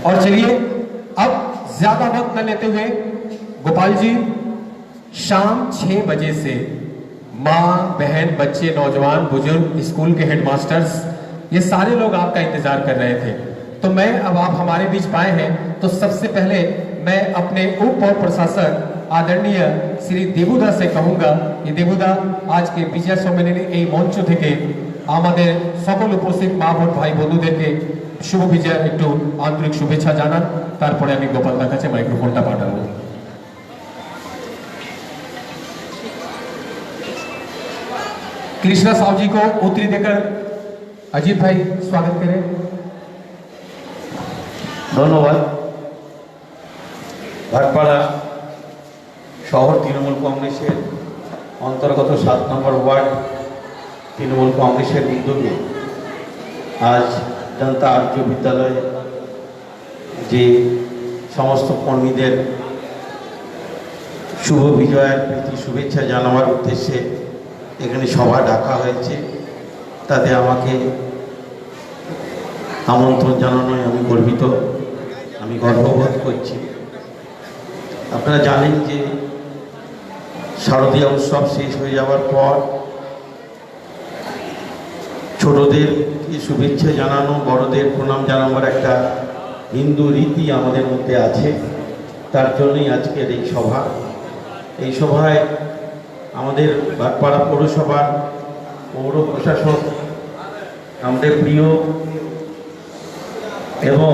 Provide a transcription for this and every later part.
और चलिए अब ज्यादा वक्त न लेते हुए गोपाल जी, शाम 6 बजे से माँ बहन बच्चे नौजवान बुजुर्ग स्कूल के हेडमास्टर्स ये सारे लोग आपका इंतजार कर रहे थे। तो मैं अब आप हमारे बीच पाए हैं तो सबसे पहले मैं अपने उप प्रशासक आदरणीय श्री देबुदा से कहूंगा कि देबुदा आज के বিজয়া সম্মেলনে এই মঞ্চ থেকে আমাদের সকল উপস্থিত মা বোন ভাই বন্ধুদেরকে শুভ বিজয়া একটু আন্তরিক শুভেচ্ছা জানান। তারপরে আমি গোপালদার কাছে মাইক্রোফোনটা পাঠাবো। कृष्णा साहब जी को उत्तरी देकर अजीत भाई स्वागत करें। धन्यवाद। भाटपाड़ा शहर तृणमूल कांग्रेसের अंतर्गत 7 नम्बर वार्ड तृणमूल कांग्रेसের उद्योगे आज जनता आर्य विद्यालय जे समस्त कर्मीদের शुभ विजয়ের প্রীতি শুভেচ্ছা জানাবার উদ্দেশ্যে এখানে সভা ডাকা হয়েছে। তাতে আমাকে আমন্ত্রণ জানানোয় আমি গর্বিত, আমি গর্ববোধ করছি। আপনারা জানেন যে শারদীয় উৎসব শেষ হয়ে যাওয়ার পর ছোটদেরকে শুভেচ্ছা জানানো, বড়দের প্রণাম জানাবার একটা হিন্দু রীতি আমাদের মধ্যে আছে। তার জন্যই আজকের এই সভা। এই সভায় আমাদের ভাটপাড়া পৌরসভার পৌর প্রশাসক, আমাদের প্রিয় এবং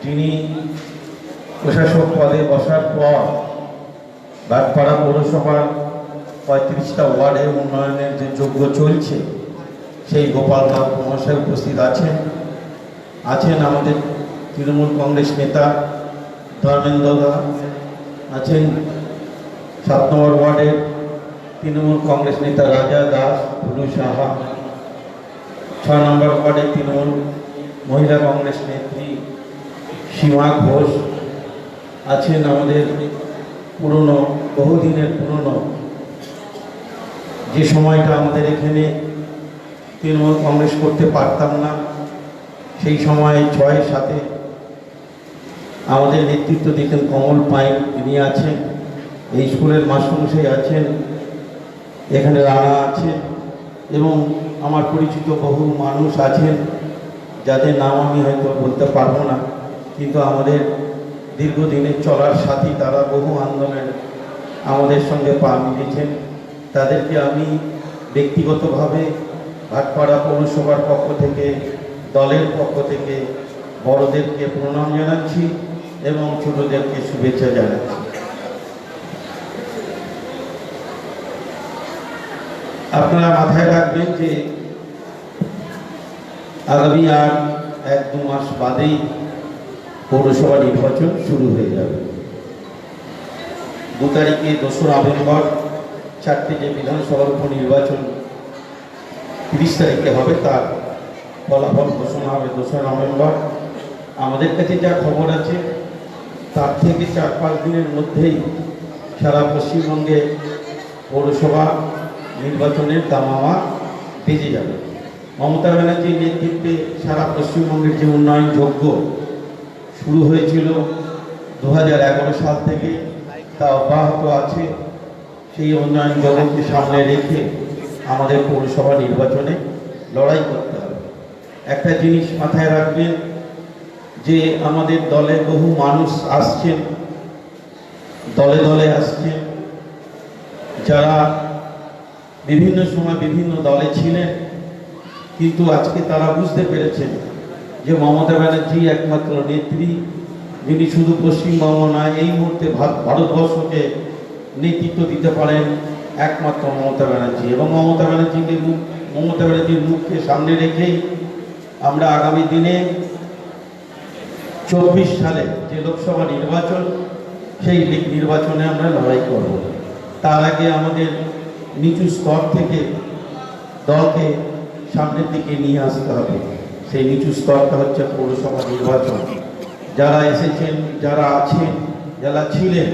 যিনি প্রশাসক পদে বসার পর ভাটপাড়া পৌরসভার 35টা ওয়ার্ডের উন্নয়নের যে যজ্ঞ চলছে সেই গোপাল দাস মহাশয় উপস্থিত আছেন আমাদের তৃণমূল কংগ্রেস নেতা ধর্মেন্দ্র দা আছেন, 7 নম্বর ওয়ার্ডের তৃণমূল কংগ্রেস নেতা রাজা দাস ভুলু সাহা, 6 নম্বর ওয়ার্ডে তৃণমূল মহিলা কংগ্রেস নেত্রী সীমা ঘোষ আছেন, আমাদের পুরনো বহুদিনের পুরনো যে সময়টা আমাদের এখানে তৃণমূল কংগ্রেস করতে পারতাম না সেই সময় 6-7 আমাদের নেতৃত্ব দিতেন কমল পাইন, তিনি আছেন। এই স্কুলের মাস্টারমশাই আছেন, এখানে রানা আছে এবং আমার পরিচিত বহু মানুষ আছেন যাদের নাম আমি হয়তো বলতে পারবো না, কিন্তু আমাদের দীর্ঘদিনের চলার সাথী, তারা বহু আন্দোলনে আমাদের সঙ্গে পা মিলিয়েছেন। তাদেরকে আমি ব্যক্তিগতভাবে ভাটপাড়া পৌরসভার পক্ষ থেকে, দলের পক্ষ থেকে বড়দেরকে প্রণাম জানাচ্ছি এবং ছোটদেরকে শুভেচ্ছা জানাচ্ছি। আপনারা মাথায় রাখবেন যে আগামী আর 1-2 মাস বাদেই পৌরসভা নির্বাচন শুরু হয়ে যাবে। 2 তারিখে 2রা নভেম্বর 4টে যে বিধানসভার উপনির্বাচন 30 তারিখে হবে, তার ফলাফল ঘোষণা হবে 2রা নভেম্বর। আমাদের কাছে যা খবর আছে তার থেকে 4-5 দিনের মধ্যেই সারা পশ্চিমবঙ্গে পৌরসভা নির্বাচনের দামামা বেজে যাবে। মমতা ব্যানার্জির নেতৃত্বে সারা পশ্চিমবঙ্গের যে উন্নয়ন যজ্ঞ শুরু হয়েছিল 2011 সাল থেকে তা অব্যাহত আছে। সেই উন্নয়ন যজ্ঞকে সামনে রেখে আমাদের পৌরসভা নির্বাচনে লড়াই করতে হবে। একটা জিনিস মাথায় রাখবেন যে আমাদের দলে বহু মানুষ আসছেন, দলে দলে আসছেন, যারা বিভিন্ন সময় বিভিন্ন দলে ছিলেন, কিন্তু আজকে তারা বুঝতে পেরেছেন যে মমতা ব্যানার্জি একমাত্র নেত্রী, যিনি শুধু পশ্চিমবঙ্গ নয় এই মুহূর্তে ভারতবর্ষকে নেতৃত্ব দিতে পারেন একমাত্র মমতা ব্যানার্জি। এবং মমতা ব্যানার্জির মুখকে সামনে রেখেই আমরা আগামী দিনে 24 সালে যে লোকসভা নির্বাচন সেই নির্বাচনে আমরা লড়াই করব। তার আগে আমাদের নিচু স্তর থেকে দলকে সামনের দিকে নিয়ে আসতে হবে। সেই নিচু স্তরটা হচ্ছে পৌরসভা নির্বাচন। যারা এসেছেন, যারা আছেন, যারা ছিলেন,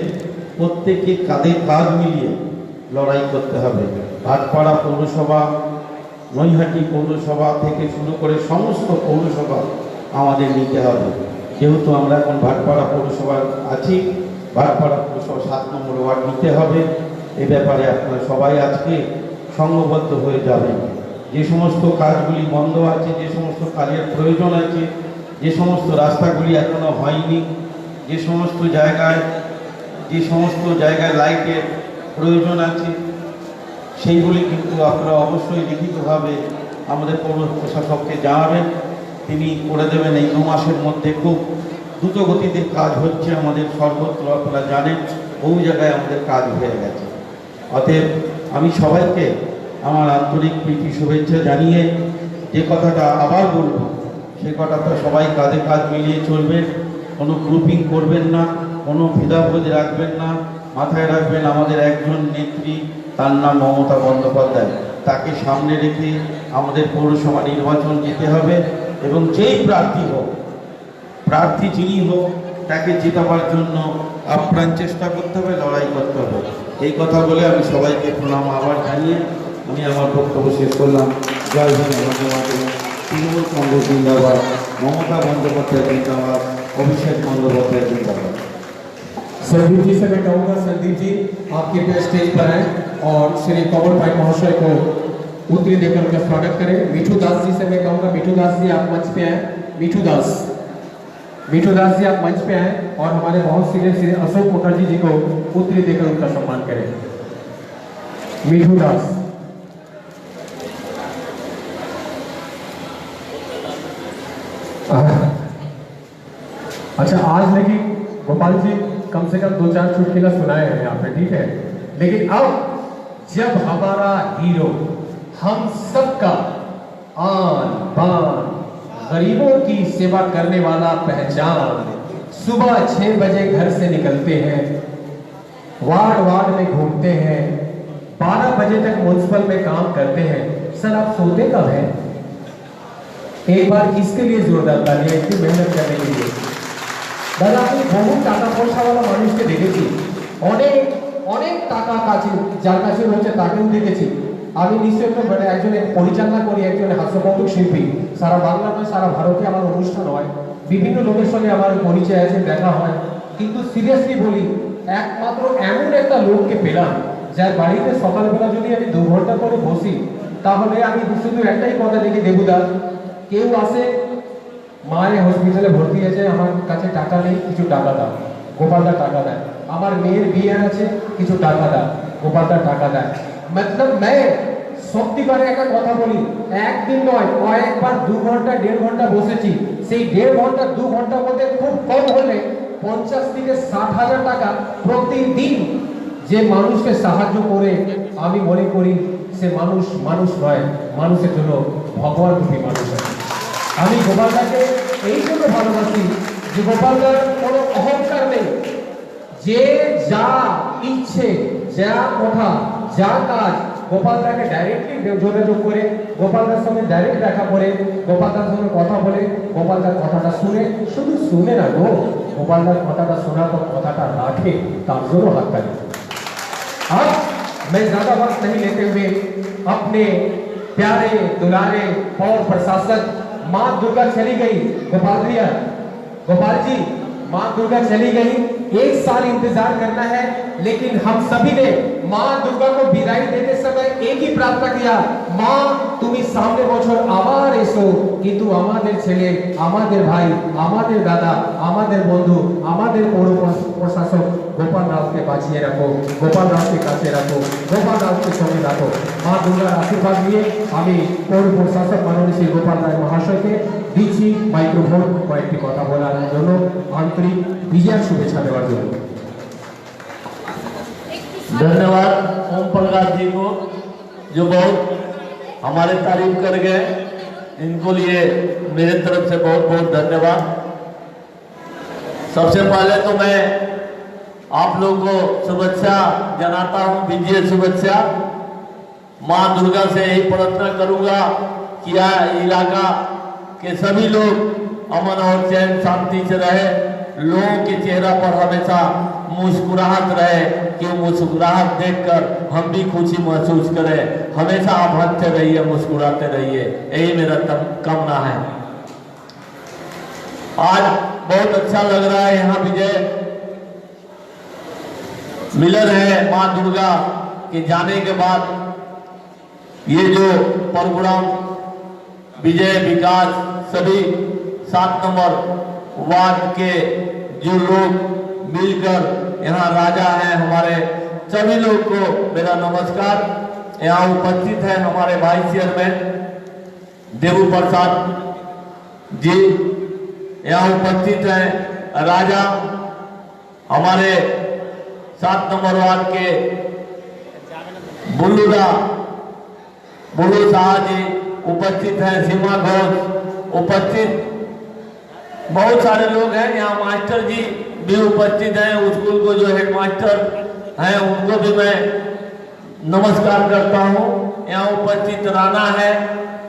প্রত্যেককে কাঁধে কাঁধ মিলিয়ে লড়াই করতে হবে। ভাটপাড়া পৌরসভা, নৈহাটি পৌরসভা থেকে শুরু করে সমস্ত পৌরসভা আমাদের নিতে হবে। যেহেতু আমরা এখন ভাটপাড়া পৌরসভার আছি, ভাটপাড়া পৌরসভা 7 নম্বর ওয়ার্ড নিতে হবে। এ ব্যাপারে আপনারা সবাই আজকে সংঘবদ্ধ হয়ে যাবেন। যে সমস্ত কাজগুলি বন্ধ আছে, যে সমস্ত কাজের প্রয়োজন আছে, যে সমস্ত রাস্তাগুলি এখনো হয়নি, যে সমস্ত জায়গায় লাইটের প্রয়োজন আছে, সেইগুলি কিন্তু আপনারা অবশ্যই লিখিতভাবে আমাদের পৌর প্রশাসককে জানাবেন। তিনি করে দেবেন। এই 2 মাসের মধ্যে খুব দ্রুত গতিতে কাজ হচ্ছে আমাদের সর্বত্র, আপনারা জানেন বহু জায়গায় আমাদের কাজ হয়ে গেছে। অতএব আমি সবাইকে আমার আন্তরিক প্রীতি শুভেচ্ছা জানিয়ে যে কথাটা আবার বলবো, সে কথাটা সবাই কাঁধে কাঁধ মিলিয়ে চলবেন, কোনো গ্রুপিং করবেন না, কোনো ভেদাভেদ রাখবেন না। মাথায় রাখবেন আমাদের একজন নেত্রী, তার নাম মমতা বন্দ্যোপাধ্যায়। তাকে সামনে রেখে আমাদের পৌরসভা নির্বাচন যেতে হবে এবং যেই প্রার্থী যিনি হোক তাকে জেতাবার জন্য আপ্রাণ চেষ্টা করতে হবে, লড়াই করতে হবে। এই কথা বলে আমি সবাইকে প্রণাম আবার জানিয়ে আমি আমার বক্তব্য শেষ করলাম। জয় হিন্দ, বন্দে মাতরম। তৃণমূল কংগ্রেস জিন্দাবাদ, মমতা বন্দ্যোপাধ্যায় জিন্দাবাদ, অভিষেক বন্দ্যোপাধ্যায় जिंदाबाद। संदीप जी से मैं कहूँगा, संदीप जी आप कृपया स्टेज पर आए और श्री कमल भाई महोदय को उत्तरी देकर उनका स्वागत करें। मिठू दास जी से मैं कहूँगा, मिठू दास जी आप मंच पे आए। मिठू दास जी आप मंच पे आए और हमारे बहुत सीनियर श्री अशोक मुखर्जी जी को उत्तरी देकर उनका सम्मान करें। मिठू दास। अच्छा, आज लेकिन गोपाल जी कम से कम 2-4 चुटकुला सुनाए हैं यहाँ पे, ठीक है। लेकिन अब जब हमारा हीरो, हम सबका आन बान, गरीबों की सेवा करने वाला पहचान, सुबह 6 बजे घर से निकलते हैं, वार्ड में घूमते हैं, 12 बजे तक म्युनिसिपल में काम करते हैं। सर आप सोते कब हैं? एक बार इसके लिए जोरदार तालियां, इतनी मेहनत करने के लिए। দাদা আমি বহু টাকা পয়সাওয়ালা মানুষকে দেখেছি, অনেক টাকা কাছে যার কাছে রয়েছে তাকেও দেখেছি। আমি নিশ্চয়ই তো মানে একজন পরিচালনা করি, একজন হাস্যকৌতুক শিল্পী। সারা বাংলা নয়, সারা ভারতে আমার অনুষ্ঠান হয়, বিভিন্ন লোকের সঙ্গে আমার পরিচয় আছে, দেখা হয়। কিন্তু সিরিয়াসলি বলি, একমাত্র এমন একটা লোককে পেলাম যার বাড়িতে সকালবেলা যদি আমি 2 ঘন্টা করে বসি, তাহলে আমি শুধু একটাই কথা দেখি, দেবুদা কেউ আসে, মায়ের হসপিটালে ভর্তি আছে, আমার কাছে টাকা নেই, কিছু টাকা দাও। গোপালদা টাকা দেয়। আমার মেয়ের বিয়ে আছে, কিছু টাকা দাও। গোপালদা টাকা দেয়। মতলব সত্যিকারে একটা কথা বলি, একদিন নয়, কয়েকবার 2 ঘন্টা 1.5 ঘন্টা বসেছি। সেই 1.5 ঘন্টা 2 ঘন্টার মধ্যে খুব কম হলে 50 থেকে 60,000 টাকা প্রতিদিন যে মানুষকে সাহায্য করে, আমি মনে করি সে মানুষ নয়, মানুষের জন্য ভগবান রূপী মানুষ আছে। আমি গোপালদাকে এই জন্য ভালোবাসি যে গোপালদার কোনো অহংকার নেই। যে যা ইচ্ছে, যা কথা, যা কাজ, গোপালদাকে ডাইরেক্টলি যোগাযোগ করে, গোপালদার সঙ্গে ডাইরেক্ট দেখা করে, গোপালদার সঙ্গে কথা বলে, গোপালদার কথাটা শুনে, শুধু শুনে না গো, গোপালদার কথাটা শোনা তো কথাটা রাখে, তার জন্য হাত তালি। अब मैं ज्यादा वक्त नहीं लेते हुए अपने प्यारे दुलारे पौर प्रशासक, माँ दुर्गा चली गई, गोपाल जी माँ दुर्गा चली गई, 1 साल इंतजार करना है। लेकिन हम सभी ने माँ दुर्गा को विदाई देते समय एक ही प्रार्थना किया, माँ তুমি সামনে বছর আবার এসো, কিন্তু আমাদের ছেলে, আমাদের ভাই, আমাদের দাদা, আমাদের বন্ধু, আমাদের পৌর প্রশাসক গোপাল রাওকে বাঁচিয়ে রাখো, গোপাল রাওকে কাছে রাখো, গোপাল রাওকে সঙ্গে রাখো। মা দুর্গার আশীর্বাদ নিয়ে আমি পৌর প্রশাসক মাননীয় শ্রী গোপাল রায় মহাশয়কে দিচ্ছি মাইক্রোফোন কয়েকটি কথা বলার জন্য, আন্তরিক বিজয়ের শুভেচ্ছা দেওয়ার জন্য। धन्यवाद ओम प्रकाश जी को, जो बहुत हमारे तारीफ कर गए। इनको लिए मेरे तरफ से बहुत बहुत धन्यवाद। सबसे पहले तो मैं आप लोगों को शुभेच्छा जनाता हूँ, विजय शुभेच्छा। माँ दुर्गा से यही प्रार्थना करूँगा कि यह इलाका के सभी लोग अमन और चैन शांति से रहे, लोगों के चेहरा पर हमेशा मुस्कुराहट रहे, कि मुस्कुराहट देखकर हम भी खुशी महसूस करें। हमेशा आप हंसते रहिए, मुस्कुराते रहिए, यही मेरा कामना है। आज बहुत अच्छा लग रहा है, यहाँ विजय मिलन है माँ दुर्गा के जाने के बाद। ये जो प्रोग्राम विजय विकास सभी 7 नंबर वार्ड के जो लोग मिलकर यहाँ राजा है, हमारे सभी लोग को मेरा नमस्कार। यहाँ उपस्थित है हमारे वाइस चेयरमैन देवू प्रसाद जी, यहाँ उपस्थित है राजा, हमारे 7 नंबर वार्ड के बुल्लू शाह जी उपस्थित है, सीमा घोष उपस्थित, बहुत सारे लोग हैं। यहाँ मास्टर जी भी उपस्थित हैं, स्कूल को जो हेडमास्टर हैं उनको भी मैं नमस्कार करता हूँ। यहाँ उपस्थित राणा है,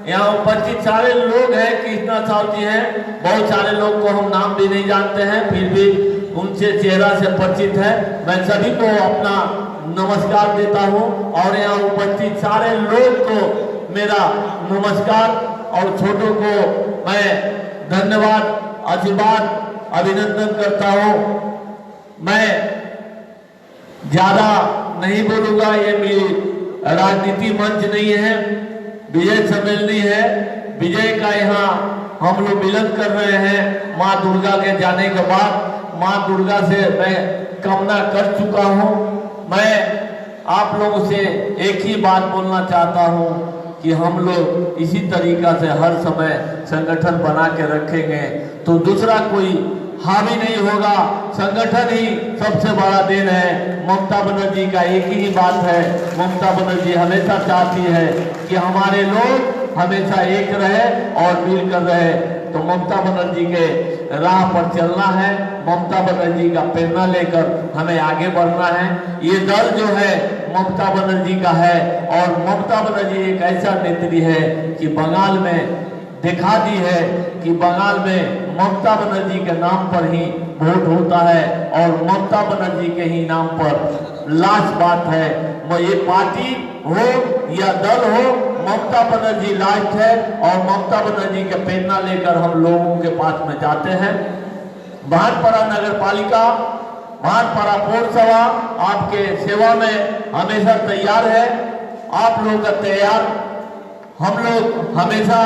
यहाँ उपस्थित सारे लोग हैं, कृष्णा साहब जी हैं, बहुत सारे लोग को हम नाम भी नहीं जानते हैं, फिर भी उनसे चेहरा से परिचित है। मैं सभी को अपना नमस्कार देता हूँ और यहाँ उपस्थित सारे लोग को मेरा नमस्कार और छोटों को मैं धन्यवाद, आशीर्वाद, अभिनंदन करता हूँ। मैं ज्यादा नहीं बोलूंगा, ये मेरी राजनीति मंच नहीं है, विजय सम्मेलनी है। विजय का यहाँ हम लोग मिलन कर रहे हैं माँ दुर्गा के जाने के बाद। माँ दुर्गा से मैं कामना कर चुका हूँ। मैं आप लोगों से एक ही बात बोलना चाहता हूँ कि हम लोग इसी तरीका से हर समय संगठन बना के रखेंगे तो दूसरा कोई हावी नहीं होगा। संगठन ही सबसे बड़ा देन है। ममता बनर्जी का एक ही बात है, ममता बनर्जी हमेशा चाहती है कि हमारे लोग हमेशा एक रहे और मिलकर रहे। तो ममता बनर्जी के राह पर चलना है, ममता बनर्जी का प्रेरणा लेकर हमें आगे बढ़ना है। ये दल जो है ममता बनर्जी का है और ममता बनर्जी एक ऐसा नेत्री है कि बंगाल में दिखा दी है कि बंगाल में ममता बनर्जी के नाम पर ही वोट होता है और ममता बनर्जी के ही नाम पर लास्ट बात है। ये पार्टी हो या दल हो, ममता बनर्जी लास्ट है और ममता बनर्जी के प्रेरणा लेकर हम लोगों के पास में जाते हैं। भाटपारा नगर पालिका, भाटपारा पौरसभा आपके सेवा में हमेशा तैयार है। आप लोग का तैयार, हम लोग हमेशा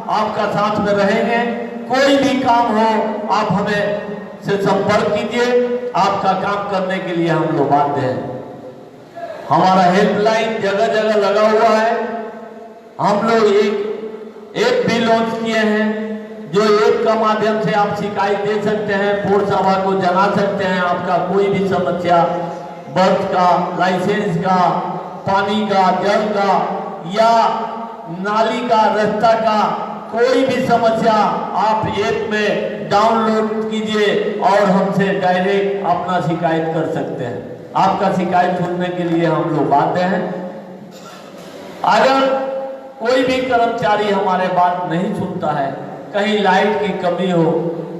आपका साथ में रहेंगे। कोई भी काम हो आप हमें से संपर्क कीजिए, आपका काम करने के लिए हम लोग बाध्य हैं। हमारा हेल्पलाइन जगह जगह लगा हुआ है। हम लोग एक ऐप भी लॉन्च किए हैं, जो ऐप का माध्यम से आप शिकायत दे सकते हैं, पौरसभा को जना सकते हैं आपका कोई भी समस्या, बर्थ का, लाइसेंस का, पानी का, जल का या नाली का, रास्ता का, कोई भी समस्या आप ऐप में डाउनलोड कीजिए और हमसे डायरेक्ट अपना शिकायत कर सकते हैं। आपका शिकायत सुनने के लिए हम लोग बाध्य हैं। अगर कोई भी कर्मचारी हमारे बात नहीं सुनता है, कहीं लाइट की कमी हो,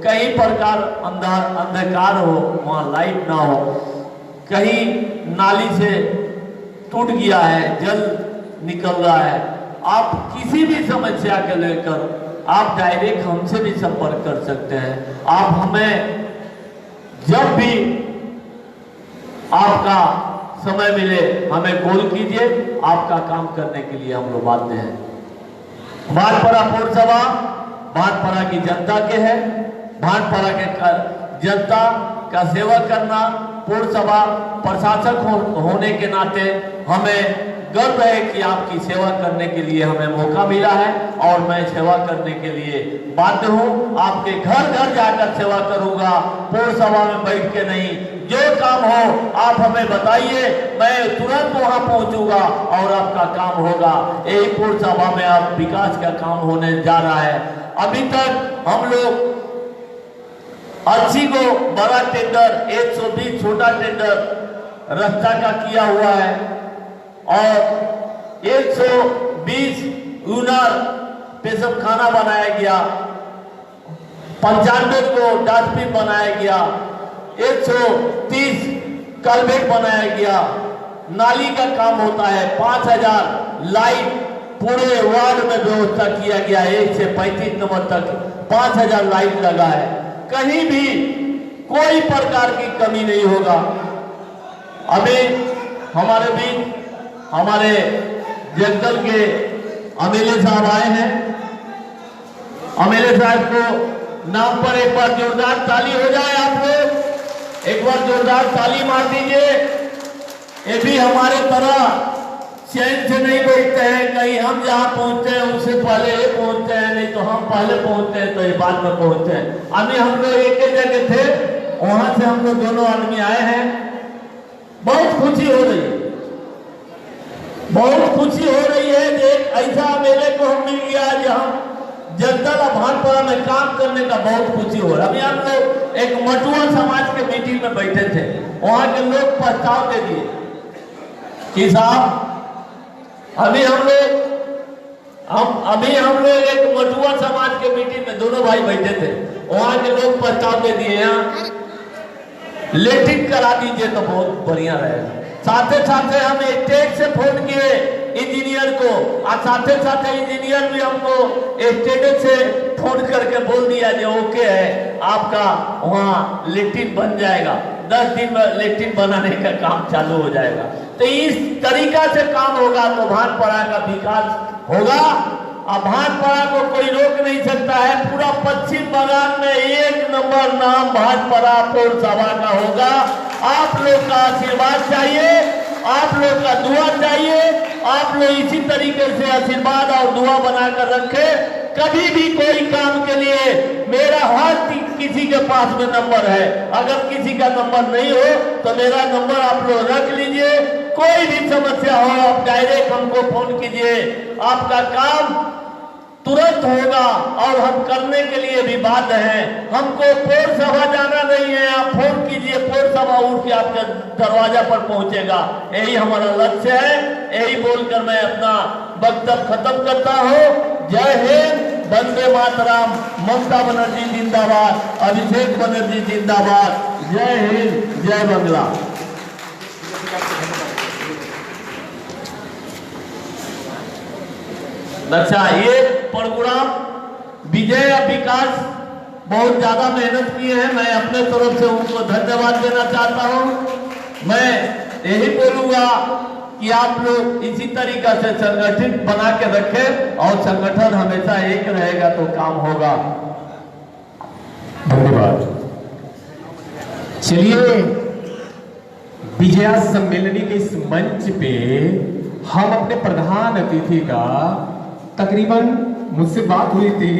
कहीं प्रकार अंधकार हो, वहाँ लाइट ना हो, कहीं नाली से टूट गया है, जल निकल रहा है, आप किसी भी समस्या के लेकर आप डायरेक्ट हमसे भी संपर्क कर सकते हैं। आप हमें जब भी आपका समय मिले हमें कॉल कीजिए, आपका काम करने के लिए हम लोग बाध्य हैं। भाटपारा पौरसभा भाटपारा की जनता के है, भाटपारा के जनता का सेवा करना, पौरसभा प्रशासक होने के नाते हमें गर्व है कि आपकी सेवा करने के लिए हमें मौका मिला है और मैं सेवा करने के लिए बाध्य हूँ। आपके घर घर जाकर सेवा करूंगा, पौरसभा में बैठ के नहीं। जो काम हो आप हमें बताइए, मैं तुरंत वहां पहुंचूंगा और आपका काम होगा। यही पौरसभा में अब विकास का काम होने जा रहा है। अभी तक हम लोग 80 को बड़ा टेंडर, 120 छोटा टेंडर रास्ता का किया हुआ है और 120 यूनर पेशब खाना बनाया गया, 95 को डस्टबिन बनाया गया, 130 कलवेट बनाया गया, नाली का काम होता है, 5000 लाइट पूरे वार्ड में व्यवस्था किया गया। 1 से 35 नंबर तक 5000 लाइट लगा है। कहीं भी कोई प्रकार की कमी नहीं होगा। अभी हमारे बीच हमारे जगदल के एमएलए साहब आए हैं। एमएलए साहब को नाम पर एक बार जोरदार ताली हो जाए। आप लोग एक बार जोरदार ताली मार दीजिए। ये भी हमारे तरह चैन से नहीं बैठते हैं, कहीं हम जहाँ पहुंचते हैं उससे पहले ये पहुंचते हैं, नहीं तो हम पहले पहुंचते हैं तो ये बाद में पहुंचते हैं। अभी हम लोग एक ही जगह थे, वहां से हम लोग दोनों आदमी आए हैं। बहुत खुशी हो रही है, बहुत खुशी हो रही है। एक ऐसा मेले को हम मिल गया जहाँ जगदल और भानपुरा में काम करने का बहुत खुशी हो रहा है। अभी हम लोग एक मटुआ समाज के मीटिंग में बैठे थे, वहां के लोग प्रस्ताव दे दिए कि साहब अभी हम लोग एक मटुआ समाज के मीटिंग में दोनों भाई बैठे थे, वहां के लोग प्रस्ताव दे दिए यहाँ लेटिंग करा दीजिए तो बहुत बढ़िया रहेगा। साथे साथे हम स्टेट से फोन किए इंजीनियर को, और साथे साथे इंजीनियर भी हमको स्टेट से फोन करके बोल दिया जो ओके है, आपका वहाँ लेटिन बन जाएगा, 10 दिन में लेटिन बनाने का काम चालू हो जाएगा। तो इस तरीका से काम होगा तो भानपुरा का विकास होगा। अब भानपुरा को कोई रोक नहीं सकता है। पूरा पश्चिम बंगाल में 1 नंबर नाम भानपुरा पौरसभा का होगा। आप लोग का आशीर्वाद चाहिए, आप लोग का दुआ चाहिए। आप लोग इसी तरीके से आशीर्वाद और दुआ बनाकर रखे। कभी भी कोई काम के लिए मेरा हर किसी के पास में नंबर है, अगर किसी का नंबर नहीं हो तो मेरा नंबर आप लोग रख लीजिए। कोई भी समस्या हो आप डायरेक्ट हमको फोन कीजिए, आपका काम तुरंत होगा और हम करने के लिए भी बाध्य हैं। हमको पौरसभा जाना नहीं है, आप फोन कीजिए, पौरसभा उठ के आपके दरवाजा पर पहुंचेगा। यही हमारा लक्ष्य है। यही बोलकर मैं अपना वक्तव्य खत्म करता हूँ। जय हिंद, वंदे मातरम। ममता बनर्जी जिंदाबाद, अभिषेक बनर्जी जिंदाबाद। जय हिंद, जय बांग्ला। अच्छा, ये प्रोग्राम विजय और विकास बहुत ज्यादा मेहनत किए हैं। मैं अपने तरफ से उनको धन्यवाद देना चाहता हूं। मैं यही बोलूंगा कि आप लोग इसी तरीका से संगठित बना के रखें और संगठन हमेशा एक रहेगा तो काम होगा। धन्यवाद। चलिए, विजया सम्मेलनी के इस मंच पे हम अपने प्रधान अतिथि का तकरीबन मुझसे बात हुई थी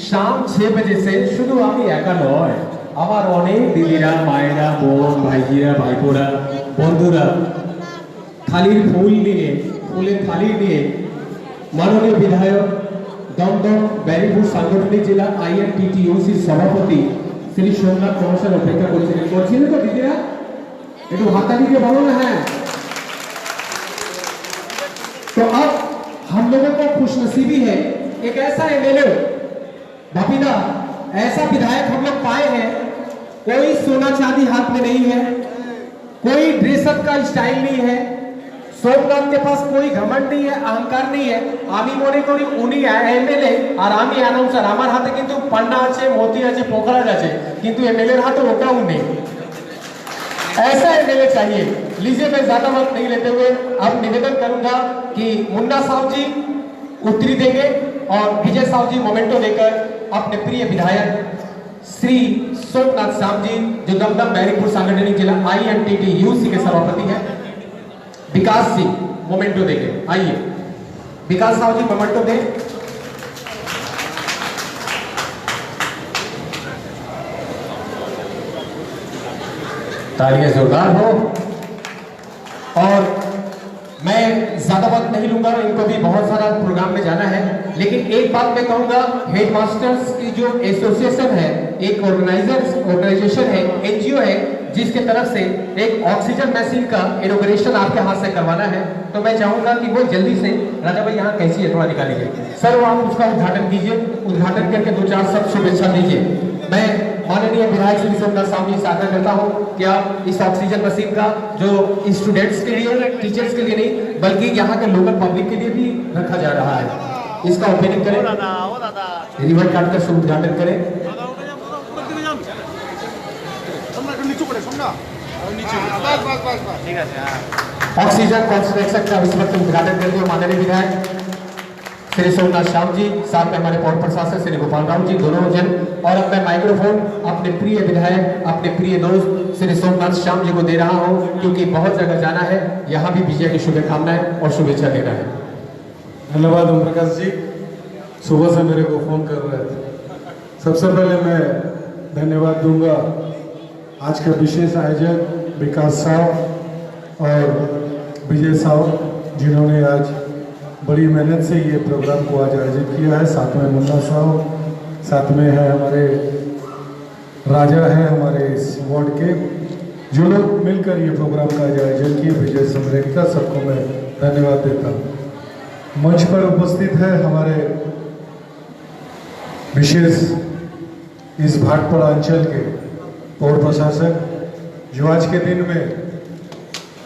शाम 6 बजे से शुरू আমি একা নয়, আমার অনেক দিদিরা, মায়েরা, বোন, ভাইজিরা, ভাইপোরা, বন্ধুরা থালির ফুল নিয়ে, ফুলের থালি নিয়ে মাননীয় বিধায়ক দমদম ব্যারিপুর সাংগঠনিক জেলা INTTUC সভাপতি শ্রী সোমনাথ মহাশয় অপেক্ষা করছিলেন। বলছিলেন তো দিদিরা, একটু হাততালি দিয়ে বলো না। হ্যাঁ, तो अब हम लोगों को खुशनसीबी है, एक ऐसा एमएलए बापीदा, ऐसा विधायक हम लोग पाए हैं। कोई सोना चांदी हाथ में नहीं है, कोई ड्रेसअप का स्टाइल नहीं है, सोमनाथ के पास कोई घमंड नहीं है, अहंकार नहीं है। आमी मने करी उनी एमएलए और आमी अनाउंसर, आमार हाथे किन्तु पन्ना आछे, मोती आछे, पोखराज आछे, किन्तु एमएलए हाथे ओटाও নেই। ऐसा एमएलए चाहिए। लीजिए, मैं ज्यादा वक्त नहीं लेते हुए अब निवेदन करूंगा कि मुन्ना साहब जी उत्तरी देंगे और विजय साहब जी मोमेंटो देकर अपने प्रिय विधायक श्री सोमनाथ साहब जी, जो दमदम बैरिकपुर सांगठनिक जिला INTTUC के सभापति हैं, विकास जी मोमेंटो देंगे। आइए विकास साहब जी मोमेंटो दें। तालियां जोरदार हो। और मैं ज्यादा वक्त नहीं लूंगा, इनको भी बहुत सारा प्रोग्राम में जाना है। लेकिन एक बात मैं कहूंगा, हेडमास्टर्स की जो एसोसिएशन है, एक ऑर्गेनाइजेशन है, NGO है, जिसके तरफ से एक ऑक्सीजन मशीन का इनॉग्रेशन आपके हाथ से करवाना है। तो मैं चाहूंगा कि वो जल्दी से, राजा भाई यहाँ कैसी है थोड़ा निकाल लीजिए सर, आप उसका उद्घाटन कीजिए। उद्घाटन करके 2-4 शब्द शुभेच्छा दीजिए। मैं माननीय विधायक श्री सोमनाथ साहब जी से आग्रह करता हूं कि आप इस ऑक्सीजन मशीन का, जो स्टूडेंट्स के लिए, टीचर्स के लिए नहीं बल्कि यहाँ के लोकल पब्लिक के लिए भी रखा जा रहा है, इसका ओपनिंग करें, रिबन काटकर शुभ उद्घाटन करें। ऑक्सीजन कॉन्सेंट्रेशन का इस वक्त उद्घाटन कर दिया माननीय विधायक श्री सोमनाथ श्याम जी, साथ में हमारे पौर प्रशासक श्री गोपाल राव जी, दोनों जन। और अब मैं माइक्रोफोन अपने प्रिय विधायक, अपने प्रिय दोस्त श्री सोमनाथ श्याम जी को दे रहा हूं, क्योंकि बहुत जगह जाना है, यहाँ भी विजय की शुभकामनाएं और शुभेच्छा देना है। धन्यवाद ओम प्रकाश जी, सुबह से मेरे को फोन कर रहे थे। सबसे पहले मैं धन्यवाद दूंगा आज के विशेष आयोजक विकास साहब और विजय साहब, जिन्होंने आज बड़ी मेहनत से ये प्रोग्राम को आज आयोजित किया है। साथ में मुन्ना साहब, साथ में है हमारे राजा हैं हमारे इस वार्ड के, जो लोग मिलकर ये प्रोग्राम का आज आयोजन किए। विजय समरेख का सबको मैं धन्यवाद देता हूँ। मंच पर उपस्थित है हमारे विशेष इस भाटपाड़ा अंचल के पौर प्रशासक, जो आज के दिन में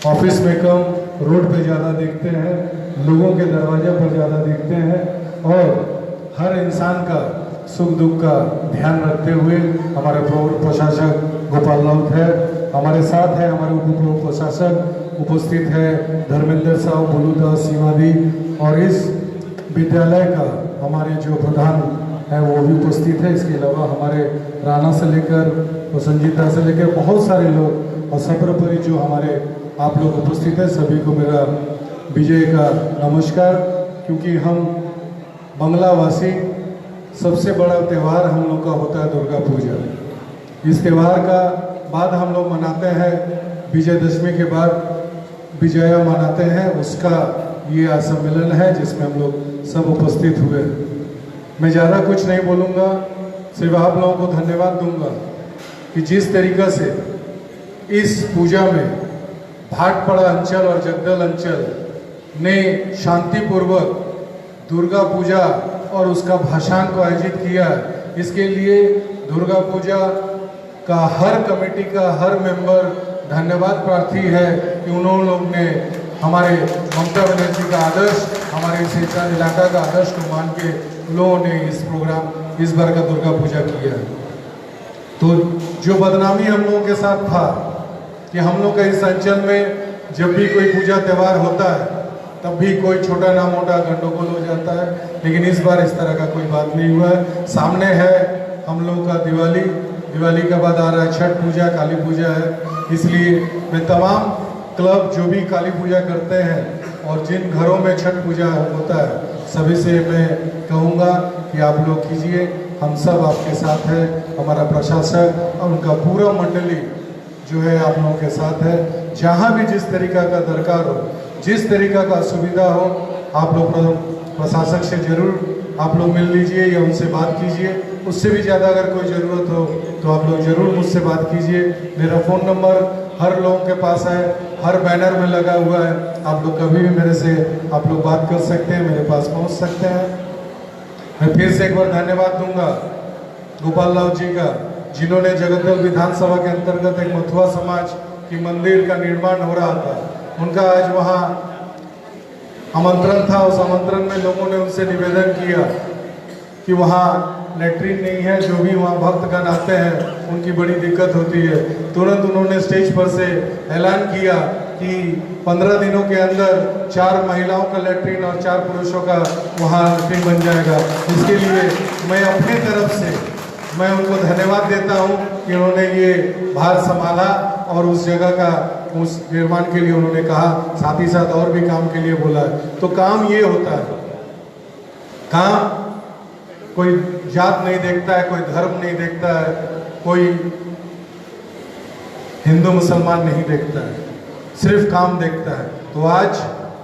ऑफिस में कम, रोड पे ज़्यादा देखते हैं, लोगों के दरवाजे पर ज़्यादा देखते हैं और हर इंसान का सुख दुख का ध्यान रखते हुए हमारे पौर प्रशासक गोपाल राउत है, हमारे साथ है हमारे उप पौर प्रशासक उपस्थित है धर्मेंद्र साहब, बोलूदास, सीमादी, और इस विद्यालय का हमारे जो प्रधान है वो भी उपस्थित है। इसके अलावा हमारे राणा से लेकर और संजीता से लेकर बहुत सारे लोग और सर्वोपरि जो हमारे आप लोग उपस्थित हैं, सभी को मेरा विजय का नमस्कार। क्योंकि हम बंगलावासी, सबसे बड़ा त्यौहार हम लोग का होता है दुर्गा पूजा। इस त्यौहार का बाद हम लोग मनाते हैं विजयदशमी के बाद विजया मनाते हैं, उसका ये आज सम्मेलन है जिसमें हम लोग सब उपस्थित हुए। मैं ज़्यादा कुछ नहीं बोलूँगा, सिर्फ आप लोगों को धन्यवाद दूंगा कि जिस तरीक़ा से इस पूजा में भाटपाड़ा अंचल और जगदल अंचल ने शांतिपूर्वक दुर्गा पूजा और उसका भाषण को आयोजित किया। इसके लिए दुर्गा पूजा का हर कमेटी का हर मेंबर धन्यवाद प्रार्थी है कि उन्होंने लोग ने हमारे ममता बनर्जी का आदर्श, हमारे इस इलाका का आदर्श को मान के लोगों ने इस प्रोग्राम इस बार का दुर्गा पूजा किया। तो जो बदनामी हम लोगों के साथ था कि हम लोग का इस अंचल में जब भी कोई पूजा त्यौहार होता है तब भी कोई छोटा ना मोटा गंडगोल हो जाता है, लेकिन इस बार इस तरह का कोई बात नहीं हुआ है। सामने है हम लोग का दिवाली, दिवाली के बाद आ रहा है छठ पूजा, काली पूजा है। इसलिए मैं तमाम क्लब जो भी काली पूजा करते हैं और जिन घरों में छठ पूजा होता है, सभी से मैं कहूँगा कि आप लोग कीजिए, हम सब आपके साथ हैं। हमारा प्रशासक और उनका पूरा मंडली जो है आप लोगों के साथ है। जहाँ भी जिस तरीका का दरकार हो, जिस तरीका का सुविधा हो, आप लोग प्रशासक से जरूर आप लोग मिल लीजिए या उनसे बात कीजिए। उससे भी ज़्यादा अगर कोई ज़रूरत हो तो आप लोग ज़रूर मुझसे बात कीजिए। मेरा फ़ोन नंबर हर लोगों के पास है, हर बैनर में लगा हुआ है। आप लोग कभी भी मेरे से आप लोग बात कर सकते हैं, मेरे पास पहुंच सकते हैं। मैं फिर से एक बार धन्यवाद दूंगा गोपाल राव जी का, जिन्होंने जगदल विधानसभा के अंतर्गत एक मथुआ समाज की मंदिर का निर्माण हो रहा था, उनका आज वहाँ आमंत्रण था। उस आमंत्रण में लोगों ने उनसे निवेदन किया कि वहाँ लेटरिन नहीं है, जो भी वहाँ भक्तगण आते हैं उनकी बड़ी दिक्कत होती है। तुरंत उन्होंने स्टेज पर से ऐलान किया कि 15 दिनों के अंदर 4 महिलाओं का लेटरिन और 4 पुरुषों का वहाँ लेटरिन बन जाएगा। इसके लिए मैं अपनी तरफ से मैं उनको धन्यवाद देता हूँ कि उन्होंने ये भार संभाला और उस जगह का उस निर्माण के लिए उन्होंने कहा, साथ ही साथ और भी काम के लिए बोला है। तो काम ये होता है, काम कोई जात नहीं देखता है, कोई धर्म नहीं देखता है, कोई हिंदू मुसलमान नहीं देखता है, सिर्फ काम देखता है। तो आज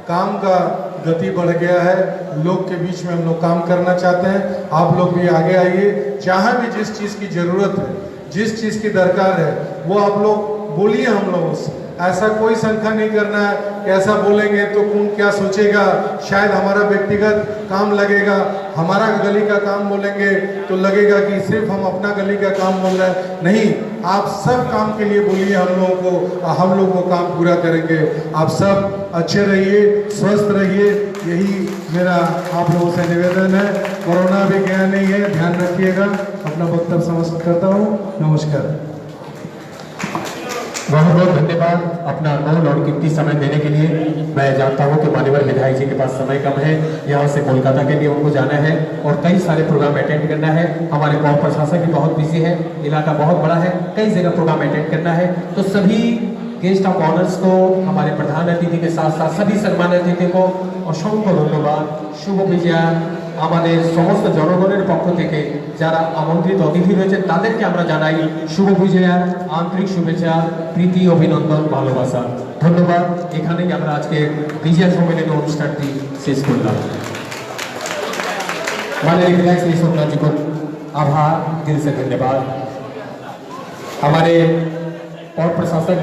काम का गति बढ़ गया है, लोग के बीच में हम लोग काम करना चाहते हैं। आप लोग भी आगे आइए, जहाँ भी जिस चीज़ की ज़रूरत है, जिस चीज़ की दरकार है, वो आप लोग बोलिए हम लोगों से। ऐसा कोई शंका नहीं करना है कि ऐसा बोलेंगे तो कौन क्या सोचेगा, शायद हमारा व्यक्तिगत काम लगेगा, हमारा गली का काम बोलेंगे तो लगेगा कि सिर्फ हम अपना गली का काम बोल रहे हैं। नहीं, आप सब काम के लिए बोलिए हम लोगों को, हम लोग वो काम पूरा करेंगे। आप सब अच्छे रहिए, स्वस्थ रहिए, यही मेरा आप लोगों से निवेदन है। कोरोना भी गया नहीं है, ध्यान रखिएगा। अपना वक्तव्य समाप्त करता हूँ। नमस्कार। बहुत बहुत धन्यवाद अपना अमूल्य और कीमती समय देने के लिए। मैं जानता हूं कि माननीय विधायक जी के पास समय कम है, यहां से कोलकाता के लिए उनको जाना है और कई सारे प्रोग्राम अटेंड करना है। हमारे पौर प्रशासक भी बहुत बिजी है, इलाका बहुत बड़ा है, कई जगह प्रोग्राम अटेंड करना है। तो सभी गेस्ट ऑफ ऑनर्स को, हमारे प्रधान अतिथि के साथ साथ सभी सम्मानित अतिथि को असंख्य धन्यवाद। শুভ বিজয়া আমাদের সমস্ত জনগণের পক্ষ থেকে যারা আমন্ত্রিত অতিথি রয়েছে তাদেরকে আমরা জানাই শুভ বিজয়ার আন্তরিক শুভেচ্ছা, প্রীতি, অভিনন্দন, ভালোবাসা। ধন্যবাদ। এখানেই আমরা আজকে বিজয়া সম্মেলনী অনুষ্ঠানটি শেষ করলাম। माननीय विधायक श्री सोमनाथ जी को आभार, दिल से धन्यवाद। हमारे और प्रशासक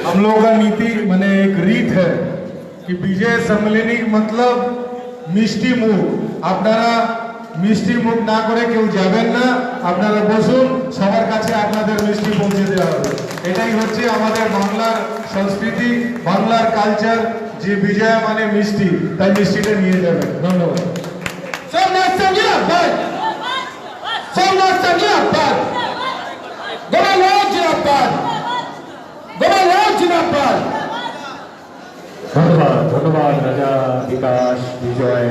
हम लोगों का नीति माने एक रीत है कि विजय सम्मेलनी मतलब मिष्टि मुख। আপনারা মিষ্টি মুখ না করে কেউ যাবেন না, আপনারা বসুন, সবার কাছে আপনাদের মিষ্টি পৌঁছে দেওয়া হবে। এটাই হচ্ছে আমাদের বাংলার সংস্কৃতি, বাংলার কালচার, যে বিজয়া মানে মিষ্টি, তাই মিষ্টিটা নিয়ে যাবেন। ধন্যবাদ। सोमनाथ जिंदाबाद, सोमनाथ जिंदाबाद, गोपालनाथ जिंदाबाद, गोपालनाथ जिंदाबाद। धन्यवाद, धन्यवाद राजा विकास विजय।